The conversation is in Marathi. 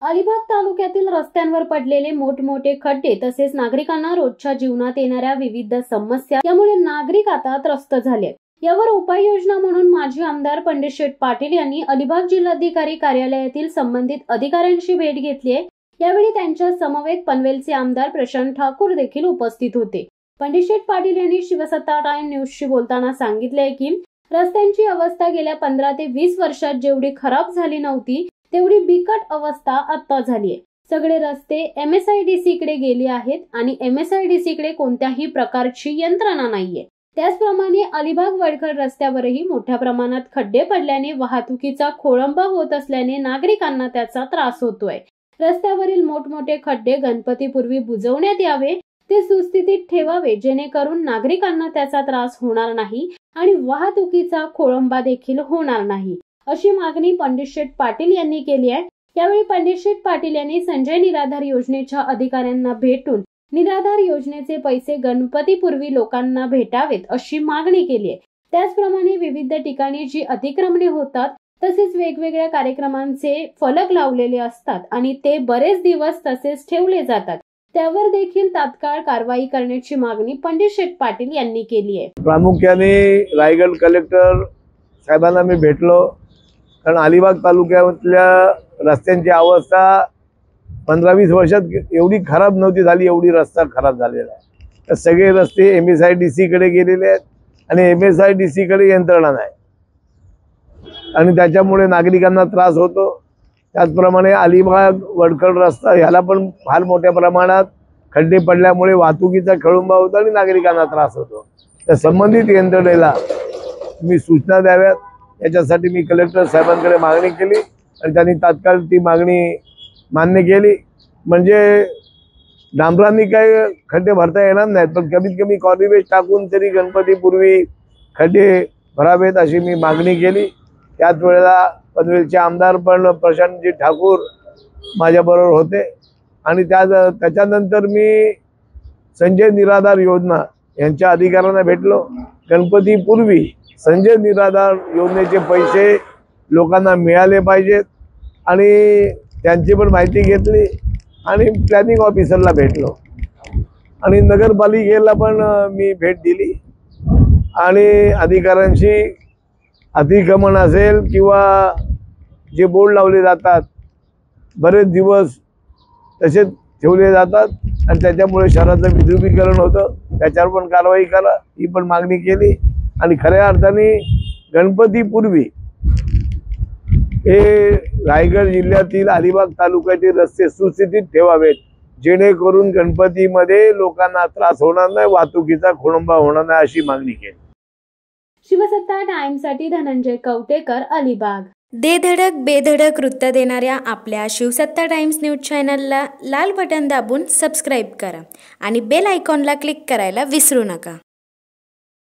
अलिबाग तालुक्यातील रस्त्यांवर पडलेले मोठमोठे खड्डे तसेच नागरिकांना रोजच्या जीवनात येणाऱ्या विविध समस्या यामुळे नागरिक आता त्रस्त झाले। यावर उपाययोजना म्हणून माजी आमदार पंडित शेठ पाटील यांनी अलिबाग जिल्हाधिकारी कार्यालयातील संबंधित अधिकाऱ्यांची भेट घेतली आहे। यावेळी त्यांच्या समवेत पनवेलचे आमदार प्रशांत ठाकूर देखील उपस्थित होते। पंडित शेठ पाटील यांनी शिवसत्ता टाइम न्यूजशी बोलताना सांगितले की रस्त्यांची अवस्था गेल्या 15 ते 20 वर्षात जेवढी खराब झाली नव्हती तेवढी बिकट अवस्था आता झालीये। सगळे रस्ते MSIDC कडे गेले आहेत आणि MSIDC कडे कोणत्याही प्रकारची यंत्रणा नाहीये। त्याचप्रमाणे अलिबाग वडखल रस्त्यावरही मोठ्या प्रमाणात खड्डे पडल्याने वाहतुकीचा खोळंबा होत असल्याने नागरिकांना त्याचा त्रास होतोय। रस्त्यावरील मोठमोठे खड्डे गणपतीपूर्वी बुजवण्यात यावे, ते सुस्थितीत ठेवावे जेणेकरून नागरिकांना त्याचा त्रास होणार नाही आणि वाहतुकीचा खोळंबा देखील होणार नाही, अशी मागणी पंडित शेठ पाटील यांनी केली आहे। यावेळी पंडित शेठ पाटील यांनी संजय निराधार योजनेच्या अधिकाऱ्यांना भेटून निराधार योजनेचे पैसे गणपतीपूर्वी लोकांना भेटावेत अशी मागणी केली आहे। त्याचप्रमाणे विविध ठिकाणी जी अतिक्रमणे होतात तसेच वेगवेगळ्या कार्यक्रमांचे फलक लावलेले असतात आणि ते बरेच दिवस तसेच ठेवले जातात, त्यावर देखील तात्काळ कारवाई करण्याची मागणी पंडित शेठ पाटील यांनी केली आहे। प्रामुख्याने रायगड कलेक्टर साहेबांना मी भेटलो, कारण अलिबाग तालुक्यातल्या रस्त्यांची अवस्था 15-20 वर्षात एवढी खराब नव्हती झाली, एवढी रस्ता खराब झालेला आहे। तर सगळे रस्ते MSIDC कडे गेलेले आहेत आणि MSIDC कडे यंत्रणा नाही आणि त्याच्यामुळे नागरिकांना त्रास होतो। त्याचप्रमाणे अलिबाग वडखल रस्ता ह्याला पण फार मोठ्या प्रमाणात खड्डे पडल्यामुळे वाहतुकीचा खोळंबा होतो आणि नागरिकांना त्रास होतो। तर संबंधित यंत्रणेला मी सूचना द्याव्यात, याच्यासाठी मी कलेक्टर साहेबांकडे मागणी केली आणि त्यांनी तात्काळ ती मागणी मान्य केली। म्हणजे डांबरांनी काही खड्डे भरता येणार नाहीत, पण कमीत कमी कॉर्निवेज टाकून तरी गणपतीपूर्वी खड्डे भरावेत अशी मी मागणी केली। त्याच वेळेला पनवेलचे आमदार पण प्रशांतजी ठाकूर माझ्याबरोबर होते आणि त्याच्यानंतर मी संजय निराधार योजना यांच्या अधिकाऱ्यांना भेटलो। गणपतीपूर्वी संजय निराधार योजनेचे पैसे लोकांना मिळाले पाहिजेत आणि त्यांची पण माहिती घेतली आणि प्लॅनिंग ऑफिसरला भेटलो आणि नगरपालिकेला पण मी भेट दिली आणि अधिकाऱ्यांशी अतिक्रमण असेल किंवा जे बोर्ड लावले जातात बरेच दिवस तसेच ठेवले जातात आणि त्याच्यामुळे शहराचं विद्रुपीकरण होतं, त्याच्यावर पण कारवाई करा ही पण मागणी केली। आणि खऱ्या अर्थाने गणपतीपूर्वी हे रायगड जिल्ह्यातील अलिबाग तालुक्यातील रस्ते सुस्थितीत ठेवावेत जेणेकरून गणपतीमध्ये लोकांना त्रास होणार नाही, वाहतुकीचा खोळंबा होणार नाही अशी मागणी केली। शिवसत्ता टाइम्ससाठी धनंजय कवटेकर, अलिबाग। दे धडक बेधडक वृत्त देणाऱ्या आपल्या शिवसत्ता टाइम्स न्यूज चॅनलला लाल बटन दाबून सबस्क्राईब करा आणि बेल आयकॉनला क्लिक करायला विसरू नका।